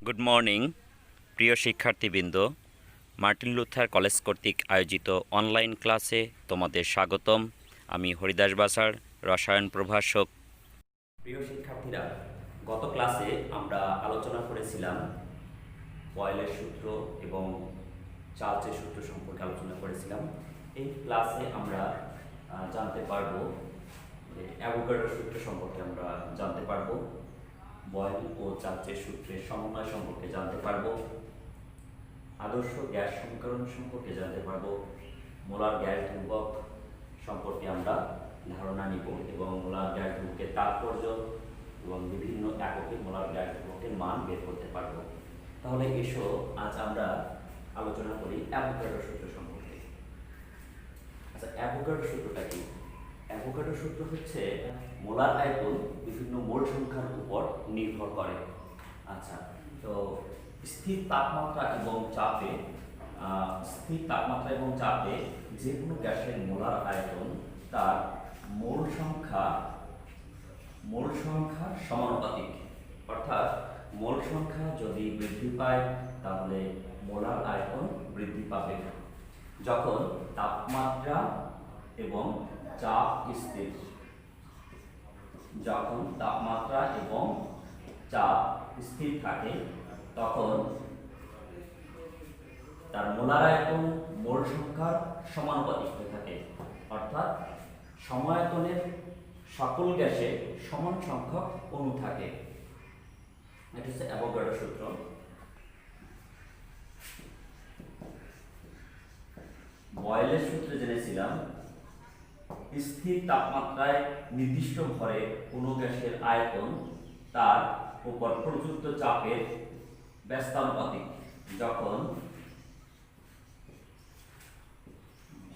Good morning প্রিয় শিক্ষার্থীবৃন্দ। Martin Luther college কর্তৃক আয়োজিত অনলাইন ক্লাসে তোমাদের স্বাগতম। আমি হরিদাস বাসার রসায়ন প্রভাষক। প্রিয় শিক্ষার্থীরা, গত ক্লাসে আমরা আলোচনা করেছিলাম বয়েলের সূত্র এবং চার্লসের সূত্র সম্পর্কে আলোচনা করেছিলাম। এই ক্লাসে আমরা জানতে পারবো যে অ্যাভোগাড্রো সূত্র সম্পর্কে আমরা জানতে পারবো, বয়েল ও চার্লসের সূত্রের সমন্বয় সম্পর্কে জানতে পারবো, আদর্শ গ্যাস সমীকরণ সম্পর্কে জানতে পারবো, মোলার গ্যাস ধ্রুবক সম্পর্কে আমরা ধারণা নিব এবং মোলার গ্যাস ধ্রুবকের তাৎপর্য এবং বিভিন্ন এককে মোলার গ্যাস ধ্রুবকের মান বের করতে পারবো। তাহলে এসো আজ আমরা আলোচনা করি অ্যাভোগাড্রো সূত্র সম্পর্কে। আচ্ছা, অ্যাভোগাড্রো সূত্রটা কি? অ্যাভোগাড্রো সূত্র হচ্ছে মোলার আয়তন বিভিন্ন মোল সংখ্যার উপর নির্ভর করে। আচ্ছা, তো স্থির তাপমাত্রা এবং চাপে যে কোনো গ্যাসের মোলার আয়তন তার মোল সংখ্যার সমানুপাতিক। অর্থাৎ মোল সংখ্যা যদি বৃদ্ধি পায় তাহলে মোলার আয়তন বৃদ্ধি পাবে। যখন তাপমাত্রা এবং চাপ স্থির থাকে তখন তার মোলার আয়তন মোল সংখ্যার সমানুপাতিক হয়ে থাকে। অর্থাৎ সমায়তনের সকল গ্যাসে সমান সংখ্যক অণু থাকে। এটা হচ্ছে অ্যাভোগাড্রো সূত্র। বয়েলের সূত্রে জেনেছিলাম স্থির তাপমাত্রায় নির্দিষ্ট ভরে কোনো গ্যাসের আয়তন তার উপর প্রযুক্ত চাপের ব্যস্তানুপাতিক। যখন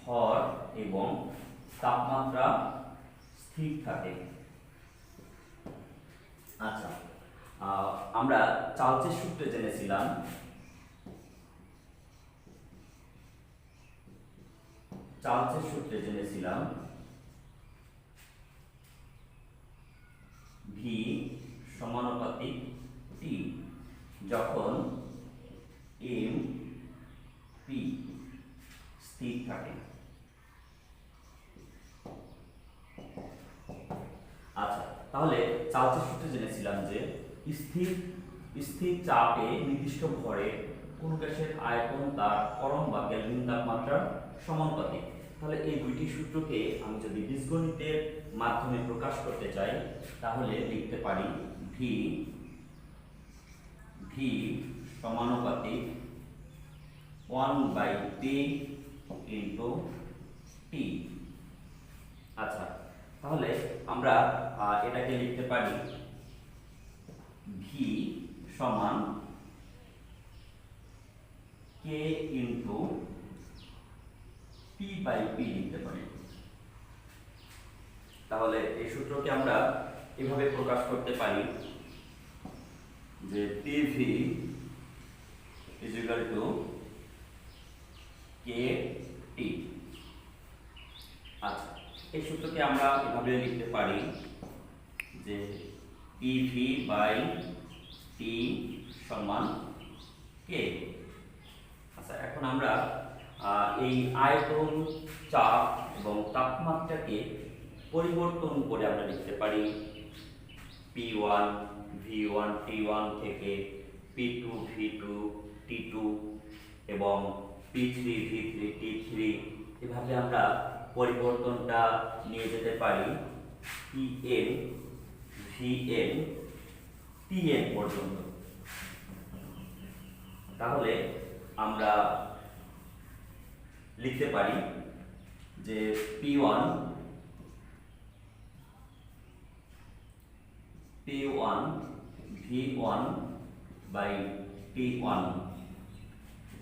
ভর এবং তাপমাত্রা স্থির থাকে। আচ্ছা, আমরা চার্লসের সূত্রে জেনেছিলাম ভি সমানুপাতিক টি, যখন এম পি স্থির থাকে। আচ্ছা, তাহলে চার্লসের সূত্রে জেনেছিলাম যে স্থির চাপে নির্দিষ্ট ভরে কোন গ্যাসের আয়তন তার পরম বা কেলভিন তাপমাত্রার সমানুপাতিক। তাহলে এই দুইটি সূত্রকে আমি যদি বীজগণিতের মাধ্যমে প্রকাশ করতে চাই তাহলে লিখতে পারি ভি সমানুপাতিক 1/T ইনটু টি। আচ্ছা, তাহলে আমরা এটাকে লিখতে পারি ভি সমান কে ইনটু পি বাই পি লিখতে পারি। তাহলে এই সূত্রকে আমরা এভাবে প্রকাশ করতে পারি যে পিভি ইজ ইকুয়াল টু কে টি। আচ্ছা, এই সূত্রকে আমরা এভাবে লিখতে পারি যে পিভি বাই টি সমান কে। আচ্ছা, এখন আমরা এই আয়তন, চাপ এবং তাপমাত্রাকে পরিবর্তন করে আমরা লিখতে পারি P1 V1 T1 থেকে P2 V2 T2 এবং P3 V3 T3। এভাবে আমরা পরিবর্তনটা নিয়ে যেতে পারি Pn Vn Tn পর্যন্ত। তাহলে আমরা লিখতে পারি যে P1 V1 by T1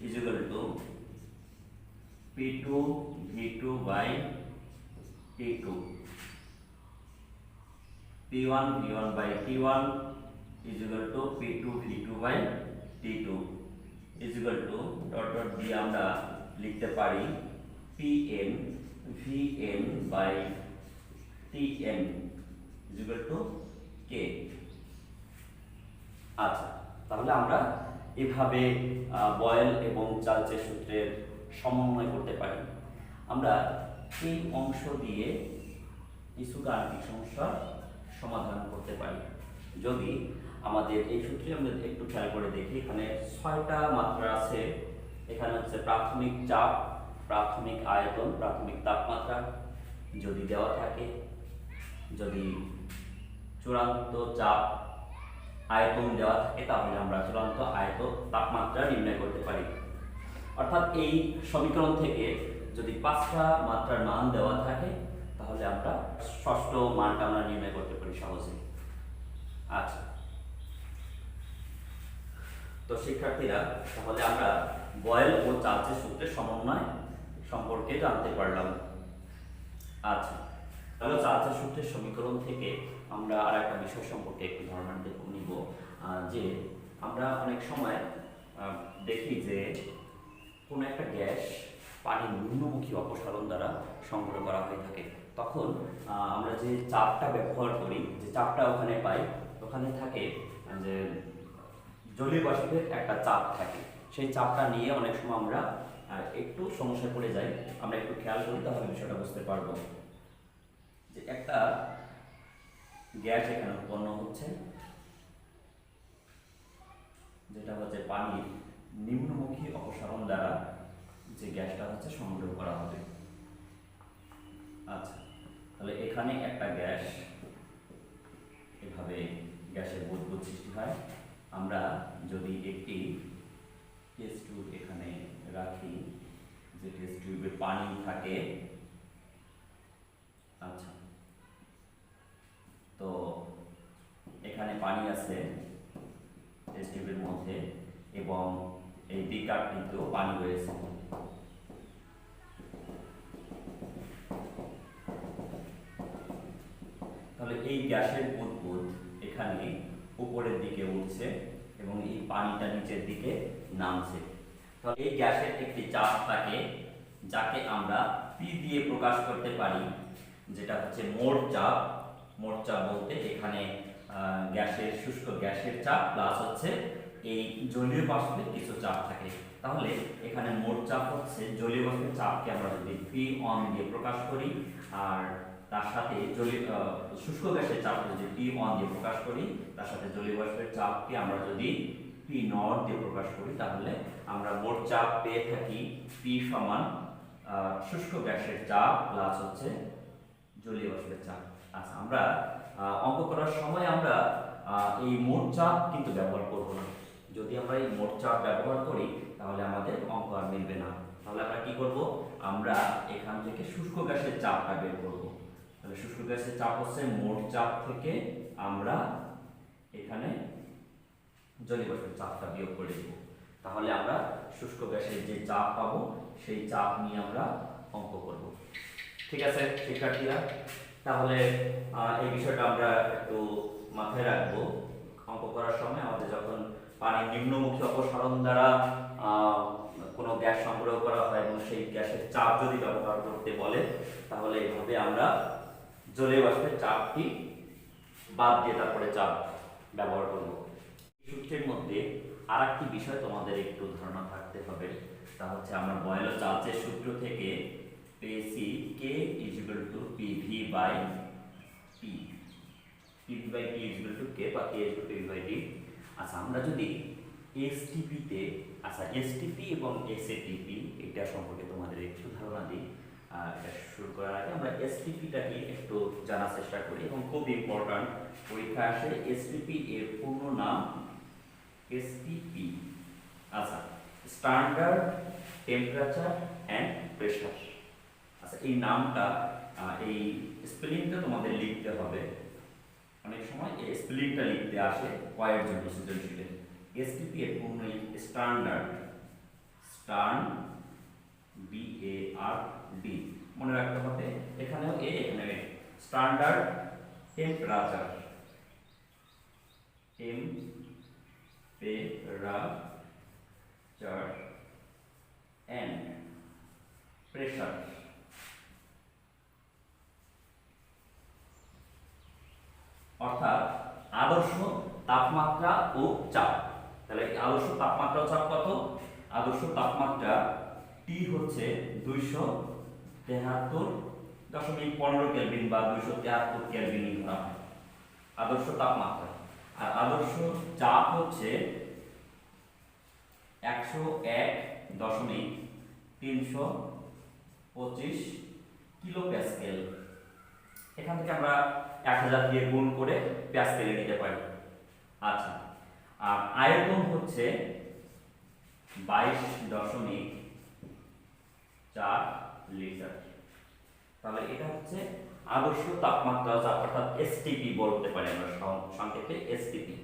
is equal to P2 V2 by T2। P1 V1 by T1 is equal to P2 V2 by T2 is equal to dot dot দিয়ে আমরা লিখতে পারি Pn Vn by Tn is equal to K। আচ্ছা, তাহলে আমরা এভাবে boil এবং চার্চের সূত্রের সমন্বয় করতে পারি। আমরা এই অংশ দিয়ে কিছু গাণিতিক সমস্যার সমাধান করতে পারি। যদি আমাদের এই সূত্রে আমরা একটু খেয়াল করে দেখি, এখানে 6টা মাত্রা আছে। এখানে হচ্ছে প্রাথমিক চাপ, প্রাথমিক আয়তন, প্রাথমিক তাপমাত্রা যদি দেওয়া থাকে, যদি চূড়ান্ত চাপ আয়তন দেওয়া থাকে, তাহলে আমরা চূড়ান্ত আয়তন তাপমাত্রা নির্ণয় করতে পারি। অর্থাৎ এই সমীকরণ থেকে যদি 5টা মাত্রার মান দেওয়া থাকে, তাহলে আমরা ষষ্ঠ মানটা আমরা নির্ণয় করতে পারি সহজে। আচ্ছা, তো শিক্ষার্থীরা, তাহলে আমরা বয়েল ও চার্চের সূত্রের সমন্বয় সম্পর্কে জানতে পারলাম। আচ্ছা, তাহলে চার্চের সূত্রের সমীকরণ থেকে আমরা আর একটা বিষয় সম্পর্কে একটু ধারণা নিব, যে আমরা অনেক সময় দেখি যে কোনো একটা গ্যাস পানির নিম্নমুখী অপসারণ দ্বারা সংগ্রহ করা হয়ে থাকে। তখন আমরা যে চাপটা ব্যবহার করি, যে চাপটা ওখানে পাই, ওখানে থাকে যে জলীয় বাষ্পের একটা চাপ থাকে। সেই চাপটা নিয়ে অনেক সময় আমরা একটু সমস্যায় পড়ে যাই। আমরা একটু খেয়াল করি, তাহলে বিষয়টা বুঝতে পারবো যে একটা গ্যাস এখানে উৎপন্ন হচ্ছে, যেটা হচ্ছে পানির নিম্নমুখী অপসারণ দ্বারা যে গ্যাসটা হচ্ছে সংগ্রহ করা হবে। আচ্ছা, তাহলে এখানে একটা গ্যাস, এভাবে গ্যাসের বুদবুদ সৃষ্টি হয়। আমরা যদি একটি টেস্ট টিউব এখানে রাখি, যে টেস্ট টিউবে পানি থাকে, আচ্ছা, তো এখানে পানি আছে টেস্ট টিউবের মধ্যে, এবং এই বিকারটিতেও পানি রয়েছে। তাহলে এই গ্যাসের বুদবুদ এখানে উপরের দিকে উঠছে এবং এই পানিটা নিচের দিকে নামছে। তাহলে এই গ্যাসের একটি চাপ থাকে, যাকে আমরা পি দিয়ে প্রকাশ করতে পারি, যেটা হচ্ছে মোট চাপ। মোট চাপ বলতে এখানে গ্যাসের, শুষ্ক গ্যাসের চাপ প্লাস হচ্ছে এই জলীয় বাষ্পের কিছু চাপ থাকে। তাহলে এখানে মোট চাপ হচ্ছে জলীয় বাষ্পের চাপকে আমরা যদি পি অন দিয়ে প্রকাশ করি, আর তার সাথে শুষ্ক গ্যাসের চাপ যদি পি অন দিয়ে প্রকাশ করি, তার সাথে জলীয় বাষ্পের চাপকে আমরা যদি পি নট দিয়ে প্রকাশ করি, তাহলে আমরা মোট চাপ পেয়ে থাকি পি সমান শুষ্ক গ্যাসের চাপ প্লাস হচ্ছে জলীয় বাষ্পের চাপ। আচ্ছা, আমরা অঙ্ক করার সময় আমরা এই মোট চাপ কিন্তু ব্যবহার করব না। যদি আমরা এই মোট চাপ ব্যবহার করি, তাহলে আমাদের অঙ্ক আর মিলবে না। তাহলে আমরা কি করব, আমরা এখান থেকে শুষ্ক গ্যাসের চাপটা বের করব। তাহলে শুষ্ক গ্যাসের চাপ হচ্ছে মোট চাপ থেকে আমরা এখানে জলীয় বাষ্পের চাপটা বিয়োগ করে দেব। তাহলে আমরা শুষ্ক গ্যাসের যে চাপ পাবো, সেই চাপ নিয়ে আমরা অঙ্ক করব। ঠিক আছে শিক্ষার্থীরা, তাহলে এই বিষয়টা আমরা একটু মাথায় রাখবো। অঙ্ক করার সময় আমাদের যখন পানির নিম্নমুখী অপসারণ দ্বারা কোনো গ্যাস সংগ্রহ করা হয় এবং সেই গ্যাসের চাপ যদি ব্যবহার করতে বলে, তাহলে এইভাবে আমরা জলীয় বাষ্পের চাপটি বাদ দিয়ে তারপরে চাপ ব্যবহার করব। সূত্রের মধ্যে আর একটি বিষয় তোমাদের একটু ধারণা থাকতে হবে, তা হচ্ছে আমরা বয়েল ও চার্চের সূত্র থেকে পেয়েছি K = PV by T, PV by T = K বা K = PV by T। আচ্ছা, আমরা যদি STP তে, আচ্ছা STP এবং SATP এটা সম্পর্কে তোমাদের একটু ধারণা দিই। এটা শুরু করার আগে আমরা STPটাকে একটু জানার চেষ্টা করি, এবং খুব ইম্পর্টেন্ট, পরীক্ষায় আসে STP এর পূর্ণ নাম STP। আচ্ছা, স্ট্যান্ডার্ড টেম্পারেচার এন্ড প্রেসার। আচ্ছা, এই নামটা, এই স্পেলিংটা তোমাদের লিখতে হবে। অনেক সময় এই স্পেলিংটা লিখতে আসে কয়ের জন্য সৃজনশীলে। এসটিপি এর পূর্ণ স্ট্যান্ডার্ড, BARD মনে রাখতে হবে। এখানেও এ, এখানেও এ। Standard temperature, temperature and pressure. অর্থাৎ আদর্শ তাপমাত্রা ও চাপ। তাপমাত্রা চাপ কত? আদর্শ তাপমাত্রা টি হচ্ছে 273.15 কেলভিন বা 273 কেলভিন ধরা হয় আদর্শ তাপমাত্রা। আর আদর্শ চাপ হচ্ছে 101.325 কিলো প্যাসকেল। এখান থেকে আমরা 1000 দিয়ে গুণ করে প্যাসকেলে নিতে পারি। আচ্ছা, আর আয়তন হচ্ছে 22.4 লিটার। তাহলে এটা হচ্ছে আদর্শ তাপমাত্রা চাপ, অর্থাৎ এসটিপি বলতে পারি আমরা সংক্ষেপে এসটিপি।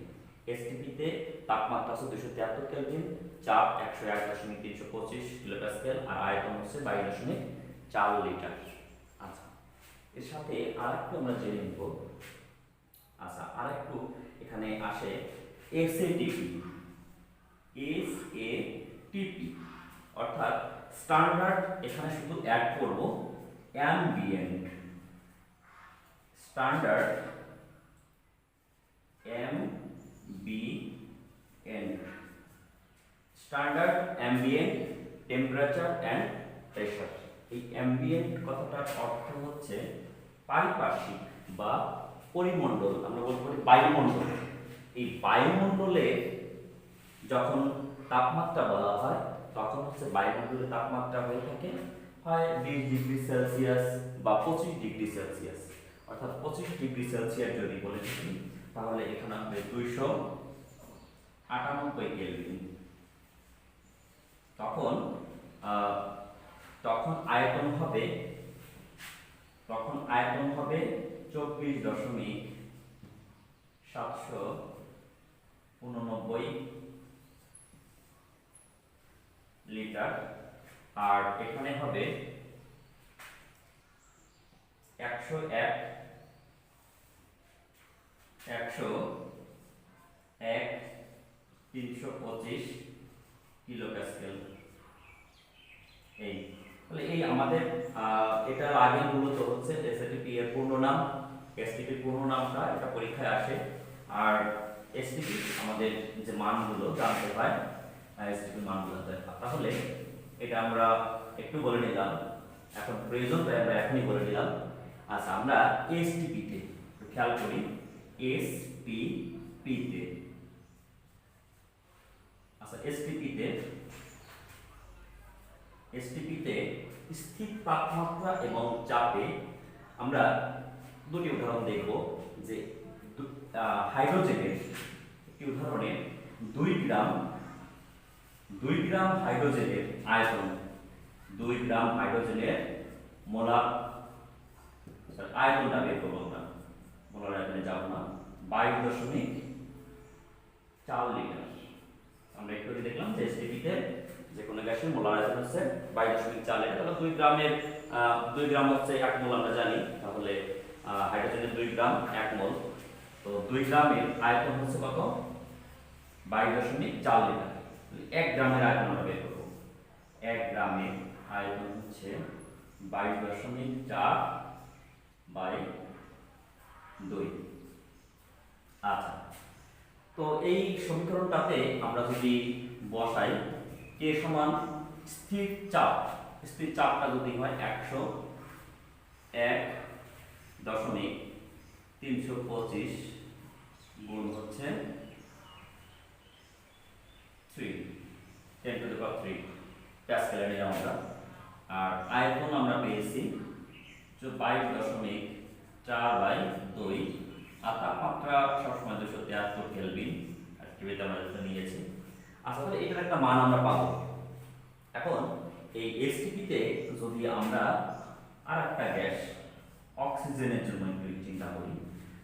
এসটিপিতে তাপমাত্রা আছে 273 কেলভিন, চাপ 101.325 কিলো প্যাসকেল, আর আয়তন হচ্ছে 22.4 লিটার। আচ্ছা, এর সাথে আরেকটু আমরা জেনে নিব। আচ্ছা, আরেকটু এখানে আসে এসএটিপি। এসএটিপি অর্থাৎ স্ট্যান্ডার্ড, এখানে শুধু অ্যাড করব ambient. Standard ambient, standard ambient temperature and pressure. এই অ্যাম্বিয়েন্ট কথাটার অর্থ হচ্ছে পারিপার্শ্বিক বা পরিমণ্ডল, আমরা বলতে পারি বায়ুমণ্ডল। এই বায়ুমণ্ডলে যখন তাপমাত্রা বলা হয় তখন হচ্ছে বায়ুমণ্ডলের তাপমাত্রা হয়ে থাকে হয় 20 ডিগ্রি সেলসিয়াস বা 25 ডিগ্রি সেলসিয়াস। অর্থাৎ 25 ডিগ্রি সেলসিয়াস যদি বলে থাকি তাহলে এখানে হবে 298 কেলভিন। তখন আয়তন হবে 24.789 লিটার। আর এখানে হবে 101.325 কিলো প্যাসকেল। এই তাহলে এই আমাদের এটা আগে মূলত হচ্ছে এসটিপি এর পূর্ণ নাম। এসটিপি পূর্ণ নামটা এটা পরীক্ষায় আসে। আর এসটিপি আমাদের যে মানগুলো জানতে হয়, এসটিপি মানগুলো জানতে হয়। তাহলে এটা আমরা একটু বলে নিলাম, এখন প্রয়োজন তাই আমরা এখনই বলে নিলাম। আচ্ছা, আমরা এসটিপি তে খেয়াল করি। এসটিপি তে আচ্ছা এসটিপি তে স্থির তাপমাত্রা এবং চাপে আমরা দুটি উদাহরণ দেখব। যে হাইড্রোজেনের একটি উদাহরণে 2 গ্রাম হাইড্রোজেনের আয়তন, 2 গ্রাম হাইড্রোজেনের মোলার আয়তনটা বের করব আমরা। মোলার আয়তনে যাব না, 22.4 লিটার। আমরা একটু দেখলাম যে এসটিপি তে যে কোনো গ্যাসের মোলার আয়তন হচ্ছে 22.4 লিটার। তাহলে 2 গ্রাম হচ্ছে 1 মোল আমরা জানি। তাহলে হাইড্রোজেনের 2 গ্রাম 1 মোল। তো 2 গ্রামের আয়তন হচ্ছে কত? 22.4 লিটার। 1 গ্রামের আয়তন আমরা বের করব। 1 গ্রামের আয়তন হচ্ছে 22.4 বাই 2। আচ্ছা, তো এই সমীকরণটাতে আমরা যদি বসাই কে সমান স্থির চাপটা যদি হয় 101.325 গুণ হচ্ছে 10 to the power 3 প্যাসকেলে নিলাম আমরা। আর আয়তন আমরা পেয়েছি 22.4 বাই 2। আর তাপমাত্রা সবসময় 273 কেলভিন টিভিতে আমরা নিয়েছি। আসলে এটার একটা মান আমরা পাবো। এখন এই এসটিপিতে যদি আমরা আরেকটা গ্যাস অক্সিজেনের জন্য একটু চিন্তা করি,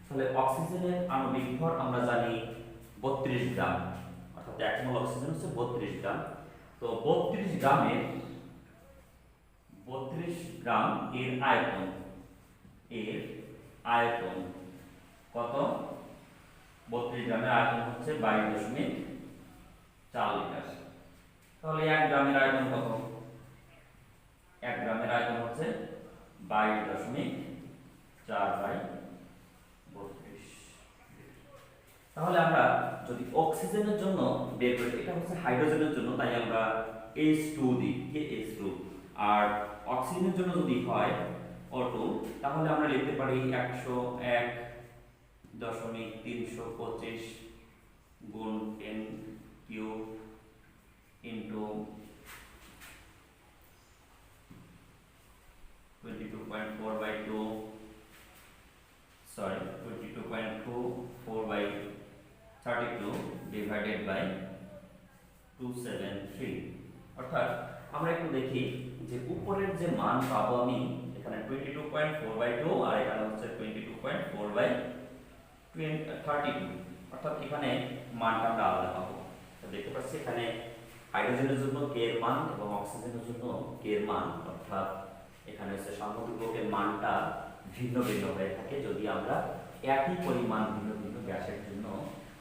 তাহলে অক্সিজেনের আণবিক ভর আমরা জানি 32 গ্রাম, অর্থাৎ 1 মোল অক্সিজেন হচ্ছে 32 গ্রাম। তো 32 গ্রাম এর আয়তন কত? 32 গ্রামের আয়তন হচ্ছে 22.4 লিটার। তাহলে 1 গ্রামের আয়তন কত? 1 গ্রামের আয়তন হচ্ছে 22.4 বাই 32। তাহলে আমরা যদি অক্সিজেনের জন্য বের করি, এটা হচ্ছে হাইড্রোজেনের জন্য, তাই আমরা H2 দিই, H2। আর অক্সিজেনের জন্য যদি হয় O2, তাহলে আমরা লিখতে পারি 101.325 গুণ 10 cube into 22.4/2, sorry 22.24/32 divided by 273। অর্থাৎ আমরা একটু দেখি যে উপরের যে মান পাবো আমি এখানে 22.4/2 আর এখানে হচ্ছে 22.4/32, অর্থাৎ এখানে মানটা আমরা আলাদা পাবো। তো দেখতে পাচ্ছি এখানে হাইড্রোজেনের জন্য k এর মান এবং অক্সিজেনের জন্য k এর মান, অর্থাৎ এখানে হচ্ছে সম্পূরকের মানটা ভিন্ন ভিন্ন হয়ে থাকে যদি আমরা একই পরিমাণ ভিন্ন ভিন্ন গ্যাসের জন্য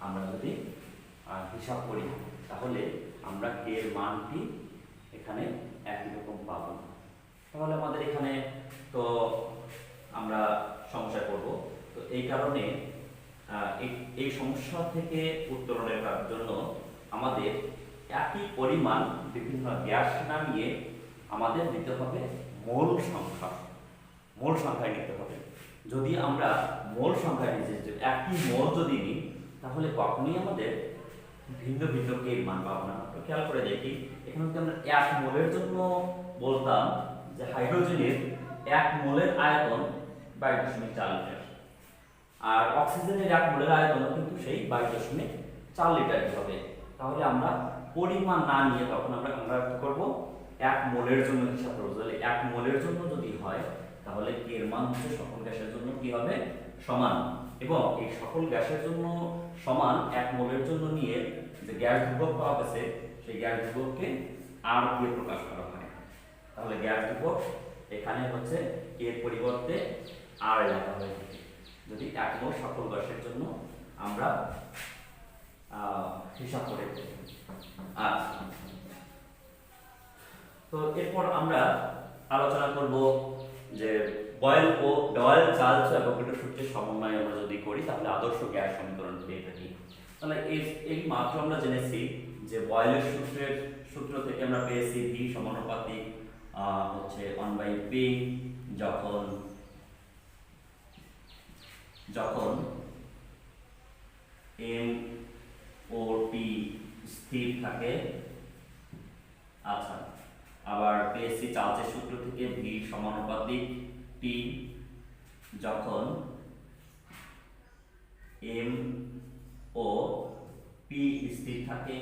আমরা যদি হিসাব করি, তাহলে আমরা k এর মানটি এখানে একই রকম পাবো। তাহলে আমাদের এখানে তো আমরা সমস্যা করব, তো এই কারণে এই সমস্যা থেকে উত্তরণের জন্য আমাদের একই পরিমাণ বিভিন্ন গ্যাস না নিয়ে আমাদের নিতে হবে মোল সংখ্যায় নিতে হবে। যদি আমরা মোল সংখ্যায় নিতে একই মোল যদি নিই, তাহলে কখনোই আমাদের ভিন্ন ভিন্ন কে মান পাবো না। তো খেয়াল করে দেখি, এখানে যদি আমরা 1 মোলের জন্য বলতাম যে হাইড্রোজেনের 1 মোলের আয়তন 22.4 লিটার, আর অক্সিজেনের 1 মোলের আয়তন কিন্তু সেই 22.4 লিটার হবে। তাহলে আমরা পরিমাণ না নিয়ে তখন আমরা কি করব, 1 মোলের জন্য হিসাব করব। তাহলে 1 মোলের জন্য যদি হয়, তাহলে k এর মান হচ্ছে সকল গ্যাসের জন্য কি হবে, সমান। এবং এই সকল গ্যাসের জন্য সমান 1 মোলের জন্য নিয়ে যে গ্যাস ধ্রুবক পাওয়া গেছে, সেই গ্যাস ধ্রুবককে R দিয়ে প্রকাশ করা হয়। তাহলে গ্যাস ধ্রুবক এখানে হচ্ছে k এর পরিবর্তে R লেখা হয়ে থাকে যদি 1 মোল সকল গ্যাসের জন্য আমরা হিসাব করে থাকি। আচ্ছা, তো এরপর আমরা আলোচনা করব যে বয়েল চার্লস অ্যাভোগাড্রো সূত্রের সমন্বয় আমরা যদি করি, তাহলে আদর্শ গ্যাস সমীকরণ পেয়ে থাকি। তাহলে এই মাত্র আমরা জেনেছি যে বয়েলের সূত্র থেকে আমরা পেয়েছি V সমানুপাতিক হচ্ছে 1/P যখন M ও T স্থির থাকে। আচ্ছা, আবার পেয়েছি চার্লসের সূত্র থেকে V সমানুপাতিক T যখন M ও P স্থির থাকে।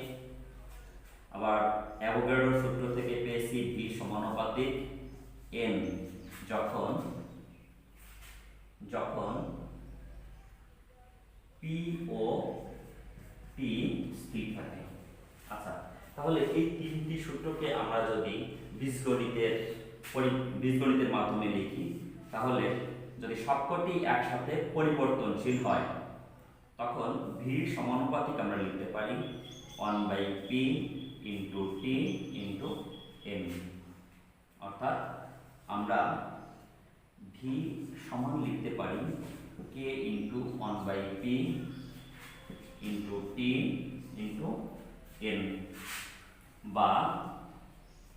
আবার অ্যাভোগাড্রোর সূত্র থেকে পেয়েছি V সমানুপাতিক N যখন P ও T স্থির থাকে। আচ্ছা, তাহলে এই তিনটি সূত্রকে আমরা যদি বীজগণিতের মাধ্যমে লিখি, তাহলে যদি সবকটি একসাথে পরিবর্তনশীল হয়, তখন V সমানুপাতিক আমরা লিখতে পারি 1/P × T × M। অর্থাৎ আমরা V সমান লিখতে পারি K × 1/P × T × M, বা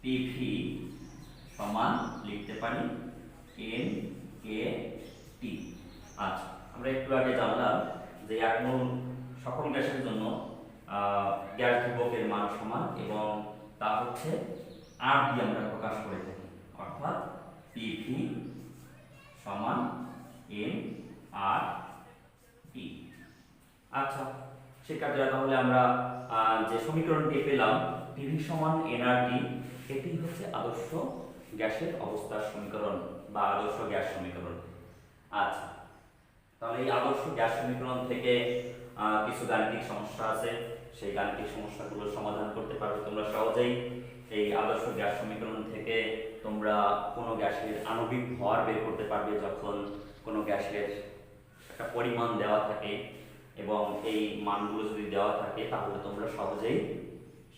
PV সমান লিখতে পারি N K T। আচ্ছা, আমরা একটু আগে জানলাম যে 1 মোল সকল গ্যাসের জন্য গ্যাস ধ্রুবকের মান সমান, এবং তা হচ্ছে R দিয়ে আমরা প্রকাশ করে থাকি, অর্থাৎ PV সমান N R T। আচ্ছা শিক্ষার্থীরা, তাহলে আমরা যে সমীকরণটি পেলাম PV সমান nRT, এটি হচ্ছে আদর্শ গ্যাসের অবস্থার সমীকরণ বা আদর্শ গ্যাস সমীকরণ। আচ্ছা, তাহলে এই আদর্শ গ্যাস সমীকরণ থেকে কিছু গাণিতিক সমস্যা আছে, সেই গাণিতিক সমস্যাগুলো সমাধান করতে পারবে তোমরা সহজেই। এই আদর্শ গ্যাস সমীকরণ থেকে তোমরা কোনো গ্যাসের আণবিক ভর বের করতে পারবে যখন কোনো গ্যাসের একটা পরিমাণ দেওয়া থাকে এবং এই মানগুলো যদি দেওয়া থাকে, তাহলে তোমরা সহজেই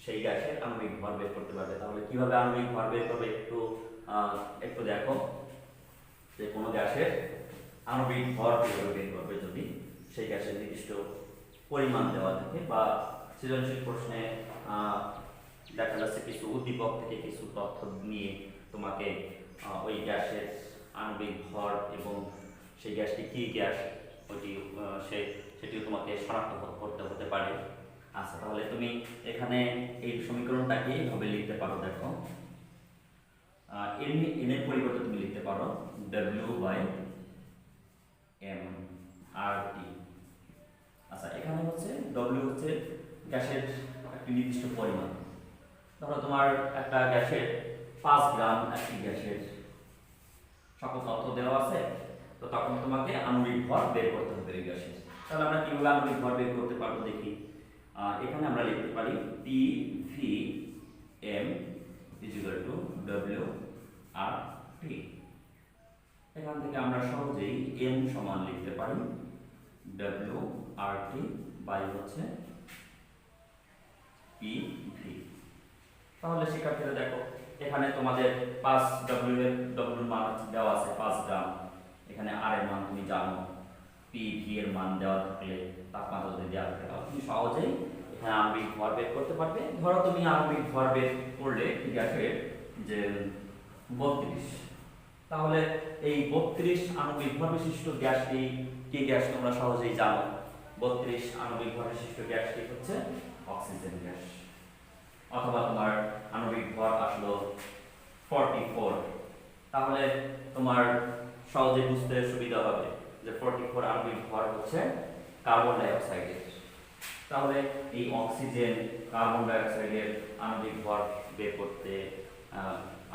সেই গ্যাসের আণবিক ভর বের করতে পারবে। তাহলে কিভাবে আণবিক ভর বের করবে একটু দেখো, যে কোনো গ্যাসের আণবিক ভর কিভাবে বের করবে যদি সেই গ্যাসের নির্দিষ্ট পরিমাণ দেওয়া থাকে বা সৃজনশীল প্রশ্নে দেখা যাচ্ছে কিছু উদ্দীপক থেকে কিছু তথ্য নিয়ে তোমাকে ওই গ্যাসের আণবিক ভর এবং সেই গ্যাসটি কী গ্যাস ওইটি সেটিও তোমাকে শনাক্ত করতে হতে পারে। আচ্ছা, তাহলে তুমি এখানে এই সমীকরণটাকে এইভাবে লিখতে পারো। দেখো, এন এর পরিবর্তে তুমি লিখতে পারো W/m/RT। আচ্ছা, এখানে হচ্ছে W হচ্ছে গ্যাসের একটি নির্দিষ্ট পরিমাণ। ধরো তোমার একটা গ্যাসের 5 গ্রাম একটি গ্যাসের সকল তথ্য দেওয়া আছে, তো তখন তোমাকে আণবিক ভর বের করতে হবে এই গ্যাসের। তাহলে আমরা কিভাবে আণবিক ভর বের করতে পারবো দেখি। এখানে আমরা লিখতে পারি PVM = W/RT। এখান থেকে আমরা সহজেই m সমান লিখতে পারি W/RT বাই হচ্ছে PV। তাহলে শিক্ষার্থীরা দেখো, এখানে তোমাদের 5 W এর মান দেওয়া আছে 5 গ্রাম, এখানে R এর মান তুমি জানো, PV এর মান দেওয়া থাকলে তাপমাত্রা যদি দেওয়া থাকে তাহলে তুমি সহজেই এখানে আণবিক ভর বের করতে পারবে। ধরো তুমি আণবিক ভর বের করলে গ্যাসের যে 32, তাহলে এই 32 আণবিক ভর বিশিষ্ট গ্যাসটি কি গ্যাস তোমরা সহজেই জানো। 32 আণবিক ভর বিশিষ্ট গ্যাসটি হচ্ছে অক্সিজেন গ্যাস। অথবা তোমার আণবিক ভর আসলো 44, তাহলে তোমার সহজে বুঝতে সুবিধা হবে যে 44 আণবিক ভর হচ্ছে কার্বন ডাই অক্সাইডের। তাহলে এই অক্সিজেন, কার্বন ডাই অক্সাইডের আণবিক ভর বের করতে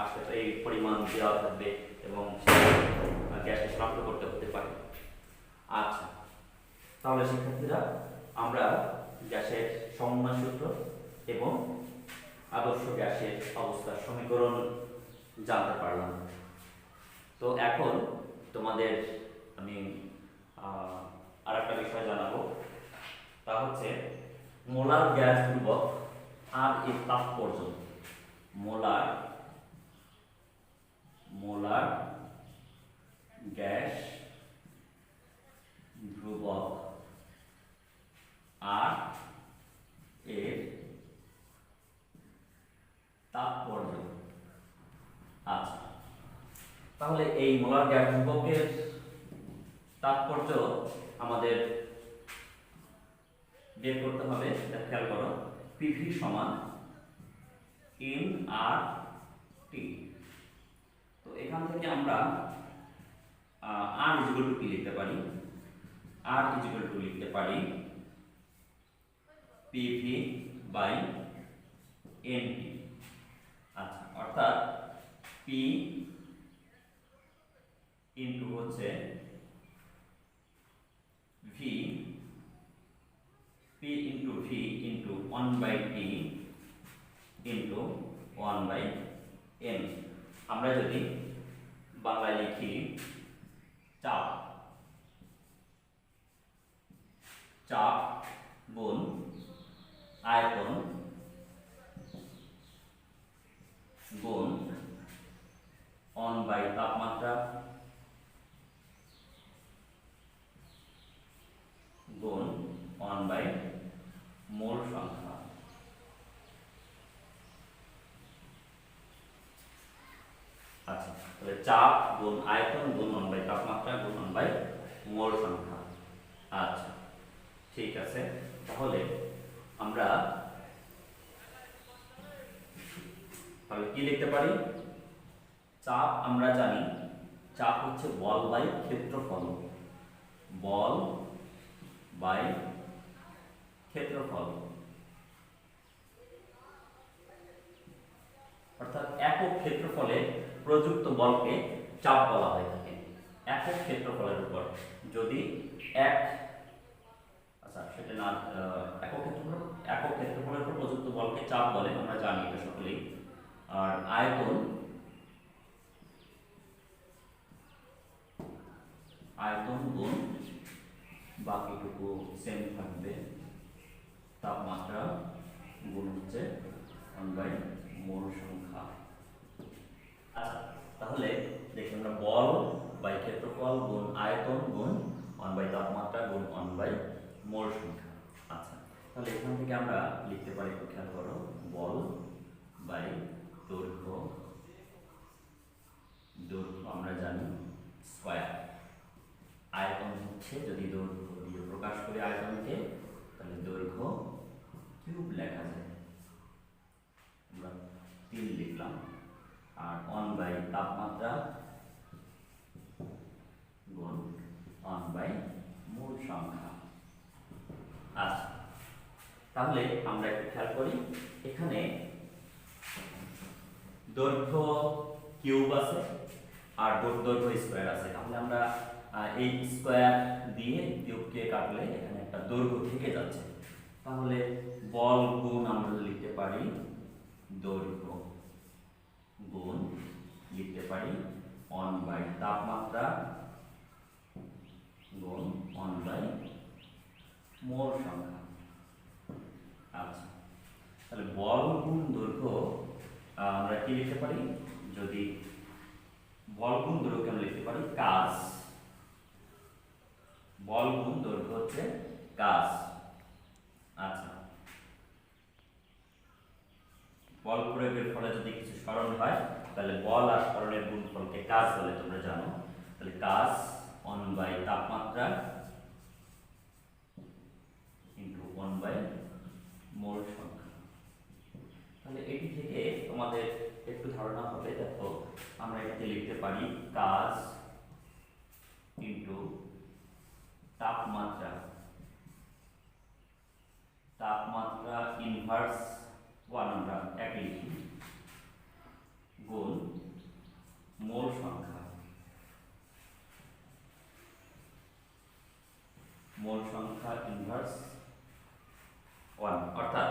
আসলে এই পরিমাণ দেওয়া থাকবে এবং গ্যাসকে শনাক্ত করতে হতে পারে। আচ্ছা, তাহলে শিক্ষার্থীরা আমরা গ্যাসের সমন্বয় সূত্র এবং আদর্শ গ্যাসের অবস্থার সমীকরণ জানতে পারলাম। তো এখন তোমাদের আমি আরেকটা বিষয় জানাবো, তা হচ্ছে মোলার গ্যাস ধ্রুবক আর এর তাৎপর্য। মোলার গ্যাস ধ্রুবক আর এর তাৎপর্য। আচ্ছা, তাহলে এই মোলার গ্যাস ধ্রুবকের তাৎপর্য আমাদের বের করতে হবে। খেয়াল করো, PV সমান nRT। তো এখান থেকে আমরা R = কি লিখতে পারি? R = লিখতে পারি PV/NT। আচ্ছা, অর্থাৎ P ইনটু হচ্ছে V, P into V into 1/T into 1/N। আমরা যদি বাংলায় লিখি চাপ গুণ আয়তন গুণ 1/, তাপমাত্রা গুণ 1/, মোল সংখ্যা। আচ্ছা, তাহলে চাপ গুণ আয়তন গুণ 1/, তাপমাত্রা গুণ 1/, মোল সংখ্যা। আচ্ছা, ঠিক আছে। তাহলে আমরা কি লিখতে পারি? চাপ আমরা জানি, চাপ হচ্ছে বল বাই ক্ষেত্রফল। বল বাই ক্ষেত্রফল, অর্থাৎ একক ক্ষেত্রফলে প্রযুক্ত বলকে চাপ বলা হয়ে থাকে। একক ক্ষেত্রফলের উপর যদি সেটা না একক ক্ষেত্রফলের উপর প্রযুক্ত বলকে চাপ বলে, আমরা জানি এটা সকলেই। আর আয়তন গুণ বাকিটুকু সেম থাকবে, তাপমাত্রা গুণ হচ্ছে 1/, মোল সংখ্যা। আচ্ছা, তাহলে দেখি আমরা বল বাই ক্ষেত্রফল গুণ আয়তন গুণ 1/, তাপমাত্রা গুণ 1/, মোল সংখ্যা। আচ্ছা, তাহলে এখান থেকে আমরা লিখতে পারি, একটু খেয়াল করো, বল বাই দৈর্ঘ্য, দৈর্ঘ্য আমরা জানি স্কয়ার, আয়তন হচ্ছে যদি দৈর্ঘ্য দিয়ে প্রকাশ করি আয়তনকে তাহলে দৈর্ঘ্য কিউব লেখা যায়, আমরা 3 লিখলাম। আর 1 বাই তাপমাত্রা গুণ 1 বাই মূল সংখ্যা। আচ্ছা, তাহলে আমরা একটু খেয়াল করি, এখানে দৈর্ঘ্য কিউব আছে আর দৈর্ঘ্য স্কয়ার আছে, তাহলে আমরা এই স্কয়ার দিয়ে কিউবকে কাটলে এখানে একটা দৈর্ঘ্য থেকে যাচ্ছে, তাহলে বল গুণ আমরা লিখতে পারি দৈর্ঘ্য গুণ লিখতে পারি 1 বাই তাপমাত্রা গুণ 1 বাই মোল সংখ্যা। আচ্ছা, তাহলে বল গুণ দৈর্ঘ্য আমরা কি লিখতে পারি, যদি বল গুণ দৈর্ঘ্য আমরা লিখতে পারি কাজ, বল গুণ দৈর্ঘ্য হচ্ছে কাজ। আচ্ছা, বল প্রয়োগের ফলে যদি কিছু সরণ হয় তাহলে বল আর সরণের গুণফলকে কাজ বলে তোমরা জানো, তাহলে কাজ 1 বাই তাপমাত্রা ইনটু 1 বাই মোল সংখ্যা। তাহলে এটি থেকে তোমাদের একটু ধারণা হবে, দেখো আমরা এটাকে লিখতে পারি কাজ ইনটু তাপমাত্রা, তাপমাত্রা ইনভার্স 1 আমরা একই লিখি, গুণ মোল সংখ্যা, মোল সংখ্যা ইনভার্স 1, অর্থাৎ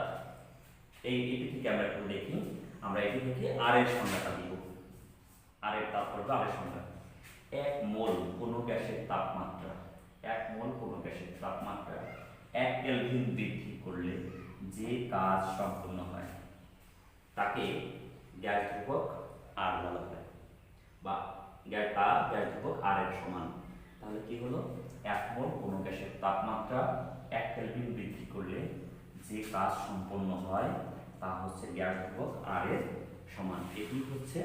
এটি থেকে আমরা একটু দেখি, আমরা এটি থেকে আর এর সংখ্যাটা দিব, আর এর তাৎপর্য আর এর সংখ্যা 1 মোল কোন গ্যাসের তাপমাত্রা, 1 মোল কোন গ্যাসের তাপমাত্রা 1 কেলভিন বৃদ্ধি করলে যে কাজ সম্পন্ন হয় তাকে গ্যাস ধ্রুবক আর বলা হয়, বা গ্যাস ধ্রুবক আর এর সমান। তাহলে কি হলো, 1 মোল কোন গ্যাসের তাপমাত্রা 1 কেলভিন বৃদ্ধি করলে যে কাজ সম্পন্ন হয় তা হচ্ছে গ্যাস ধ্রুবক আর এর সমান। এটি হচ্ছে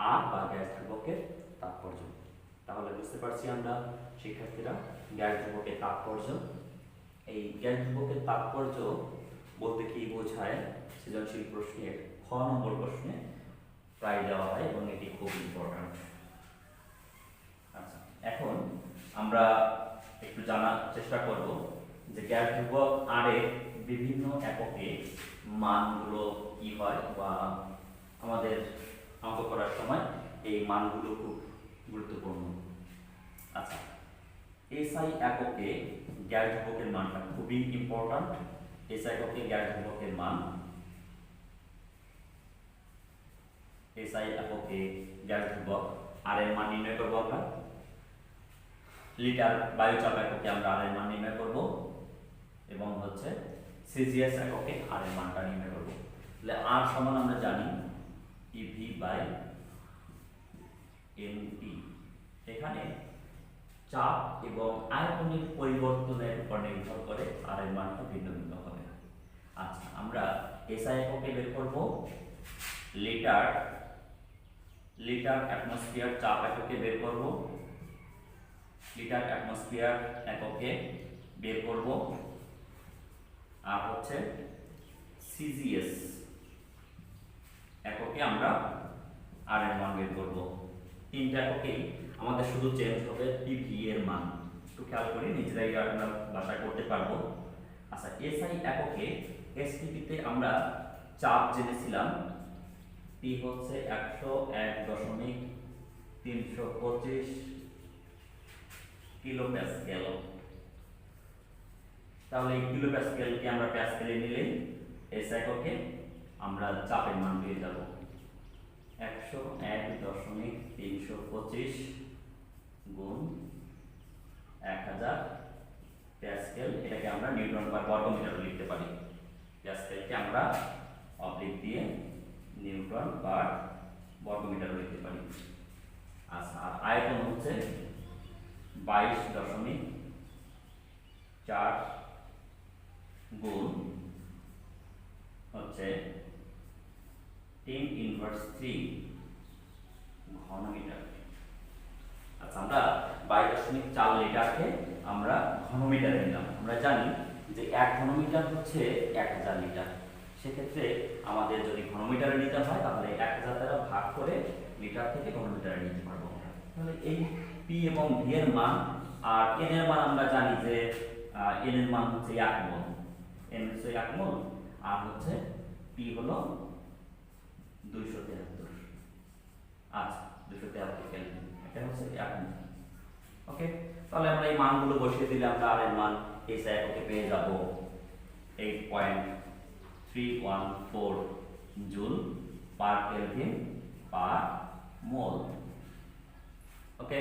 আর বা গ্যাস ধ্রুবকের তাৎপর্য। তাহলে বুঝতে পারছি আমরা শিক্ষার্থীরা গ্যাস ধ্রুবকের তাৎপর্য। এই গ্যাস ধ্রুবকের তাৎপর্য বলতে কি বোঝায় সৃজনশীল প্রশ্নের খ নম্বর প্রশ্নে প্রায় দেওয়া হয় এবং এটি খুব ইম্পর্টেন্ট। আচ্ছা, এখন আমরা একটু জানার চেষ্টা করব যে গ্যাস ধ্রুবক আর এর বিভিন্ন এককে মানগুলো কি হয়, বা আমাদের অঙ্ক করার সময় এই মানগুলো খুব গুরুত্বপূর্ণ। আচ্ছা, এসআই এককে গ্যাস ধ্রুবকের মানটা খুবই ইম্পর্টেন্ট। এসআই এককে গ্যাস ধ্রুবকের মান, এসআই এককে গ্যাস ধ্রুবক আর এর মান নির্ণয় করব আমরা, লিটার বায়ুচাপ এককে আমরা আর এর মান নির্ণয় করব, এবং হচ্ছে সিজিএস এককে আর এর মানটা নির্ণয় করব। তাহলে আর সমান আমরা জানি ইভি বাই এনপি, এখানে চাপ এবং আয়তনের পরিবর্তনের উপর নির্ভর করে আর এর মানটা ভিন্ন ভিন্ন হবে। আচ্ছা, আমরা এসআই এককে বের করব লিটার, লিটার অ্যাটমসফিয়ার চাপ এককে বের করব, লিটার অ্যাটমসফিয়ার এককে বের করব, আর হচ্ছে সিজিএস এককে আমরা আর এর মান বের করব। তিনটা এককেই আমাদের শুধু চেঞ্জ হবে পিভি এর মান, একটু খেয়াল করি নিজেরাই আমরা বাসায় করতে পারবো। আচ্ছা, এসআই এককে এসপিপিতে আমরা চাপ জেনেছিলাম পি হচ্ছে 101.325 কিলো প্যাসকেল। তাহলে এই কিলো প্যাসকেলকে আমরা প্যাসকেলে নিলে এস এককে আমরা চাপের মান পেয়ে যাব 101.325 গুণ 1000 প্যাসকেল। এটাকে আমরা নিউটন বা বর্গমিটারে লিখতে পারি। প্যাসকেলকে আমরা অবলিক দিয়ে নিউটন বা বর্গমিটারে লিখতে পারি। আচ্ছা, আর আয়তন হচ্ছে 22.4 গুণ হচ্ছে 10⁻³ ঘনমিটার। আচ্ছা, আমরা 22.4 লিটারকে আমরা ঘনমিটারে নিলাম। আমরা জানি যে 1 ঘনমিটার হচ্ছে 1000 লিটার। সেক্ষেত্রে আমাদের যদি ঘনমিটারে নিতে হয় তাহলে 1000 দ্বারা ভাগ করে লিটার থেকে ঘনমিটারে নিতে পারবো। তাহলে এই পি এবং ভি এর মান আর এন এর মান আমরা জানি যে এন এর মান হচ্ছে 1 মোল, এন হচ্ছে 1 মোল, আর হচ্ছে পি হলো 273। আচ্ছা, 273 কেলভিন, এটা হচ্ছে 1 মোল। ওকে, তাহলে আমরা এই মানগুলো বসিয়ে দিলে আমরা আর এর মান এসআই এককে পেয়ে যাব 8.314 জুল পার কেলভিন পার মোল। ওকে,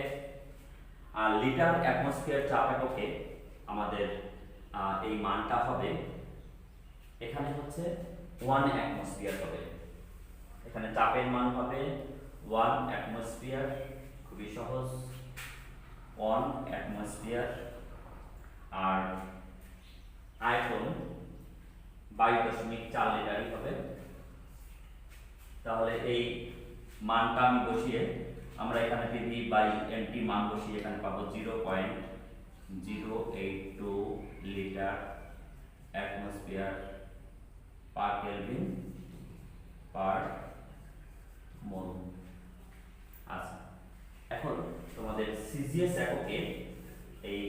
আর লিটার অ্যাটমসফিয়ার চাপ এককে আমাদের এই মানটা হবে, এখানে হচ্ছে 1 অ্যাটমসফিয়ার হবে, এখানে চাপের মান হবে 1 অ্যাটমসফিয়ার, খুবই সহজ, 1 অ্যাটমসফিয়ার। আর আয়তন 22.4 লিটারই হবে। তাহলে এই মানটা আমি বসিয়ে আমরা এখানে পিভি বাই এনটি মান বসিয়ে এখানে পাবো 0.082 litre atmosphere per kelvin per mole. আচ্ছা, এখন তোমাদের সিজিএস এককে এই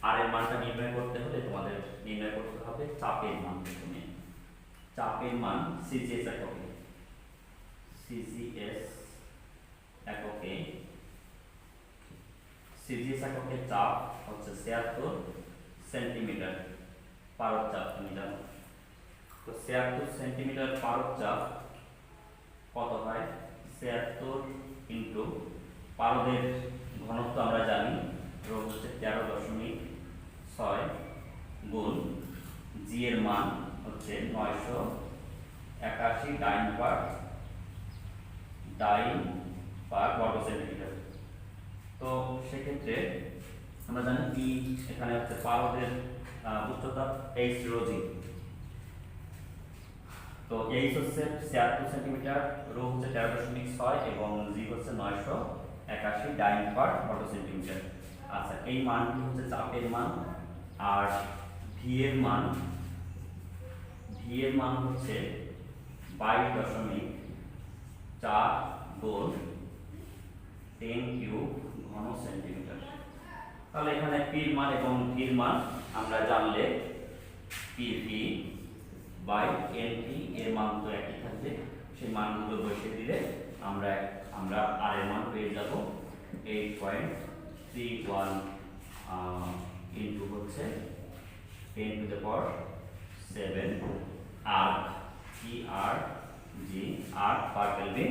আর এর মানটা নির্ণয় করতে হলে তোমাদের নির্ণয় করতে হবে চাপের মান। প্রথমে চাপের মান সিজিএস এককে, সিজিএস এককে, সিজিএস এককে চাপ হচ্ছে 76 সেন্টিমিটার পারদ চাপ মিটার। তো 76 সেন্টিমিটার পারদ চাপ কত হয়? 76 ইন্টু পারদের ঘনত্ব আমরা জানি রো হচ্ছে 13.6 গুণ জি এর মান হচ্ছে 981 ডাইন পার বর্গ সেন্টিমিটার। তো সেক্ষেত্রে আমরা জানি পি এখানে হচ্ছে পারদের উচ্চতা এইচ রো জি। তো এইচ হচ্ছে 76 সেন্টিমিটার, রো হচ্ছে 13.6 এবং জি হচ্ছে 981 ডাইন পার বর্গ সেন্টিমিটার। আচ্ছা, এই মানটি হচ্ছে চাপের মান। আর ভি এর মান, ভি এর মান হচ্ছে 22.4 গুণ 10 কিউব ঘন সেন্টিমিটার। তাহলে এখানে পির মান এবং ভির মান আমরা জানলে পিভি বাই এনপি এর মান তো একই থাকবে, সেই মানগুলো বসিয়ে দিলে আমরা আর এর মান পেয়ে যাব 8.31 ইন্টু হচ্ছে 10⁻⁷ আর ই আর জি আর পার কেলভিন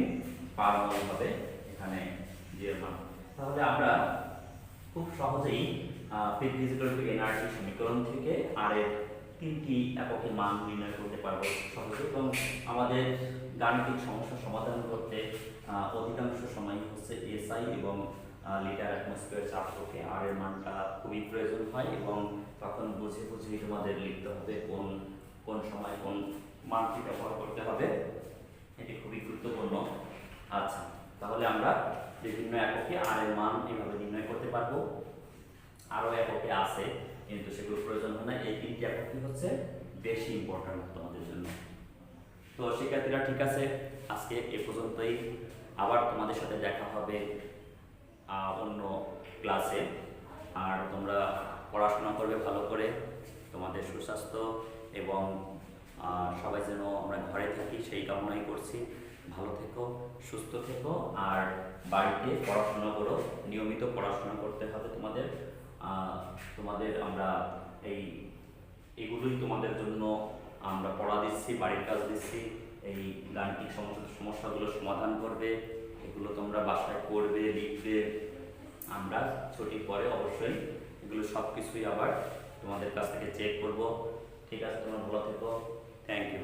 পার মোল হবে এখানে জি এর মান। তাহলে আমরা খুব সহজেই পি ইকুয়াল টু এনআরটি সমীকরণ থেকে আর এর তিনটি এককের মান নির্ণয় করতে পারবো সহজে। এবং আমাদের গাণিতিক সমস্যা সমাধান করতে অধিকাংশ সময় হচ্ছে এসআই এবং লিটার অ্যাটমসফিয়ার চাপ থেকে আর এর মানটা খুবই প্রয়োজন হয়, এবং তখন বুঝে বুঝে তোমাদের লিখতে হবে কোন কোন সময় কোন মানটি ব্যবহার করতে হবে, এটি খুবই গুরুত্বপূর্ণ। আচ্ছা, তাহলে আমরা বিভিন্ন এককে আর এর মান এইভাবে নির্ণয় করতে পারবো। আরও এককে আছে কিন্তু সেগুলো প্রয়োজন হয় না, এই তিনটি এককই হচ্ছে বেশি ইম্পর্টেন্ট তোমাদের জন্য। তো শিক্ষার্থীরা, ঠিক আছে, আজকে এ পর্যন্তই। আবার তোমাদের সাথে দেখা হবে অন্য ক্লাসে। আর তোমরা পড়াশোনা করবে ভালো করে, তোমাদের সুস্বাস্থ্য এবং সবাই যেন আমরা ঘরে থাকি সেই কামনাই করছি। ভালো থেকো, সুস্থ থেকো, আর বাড়িতে পড়াশোনা করো, নিয়মিত পড়াশোনা করতে হবে তোমাদের। আমরা এগুলোই তোমাদের জন্য আমরা পড়া দিচ্ছি, বাড়ির কাজ দিচ্ছি। এই গাণিতিক সমস্যাগুলো সমাধান করবে, এগুলো তোমরা বাসায় করবে, লিখবে। আমরা ছুটির পরে অবশ্যই এগুলো সব কিছুই আবার তোমাদের কাছ থেকে চেক করব। ঠিক আছে, তোমরা ভালো থেকো। Thank you.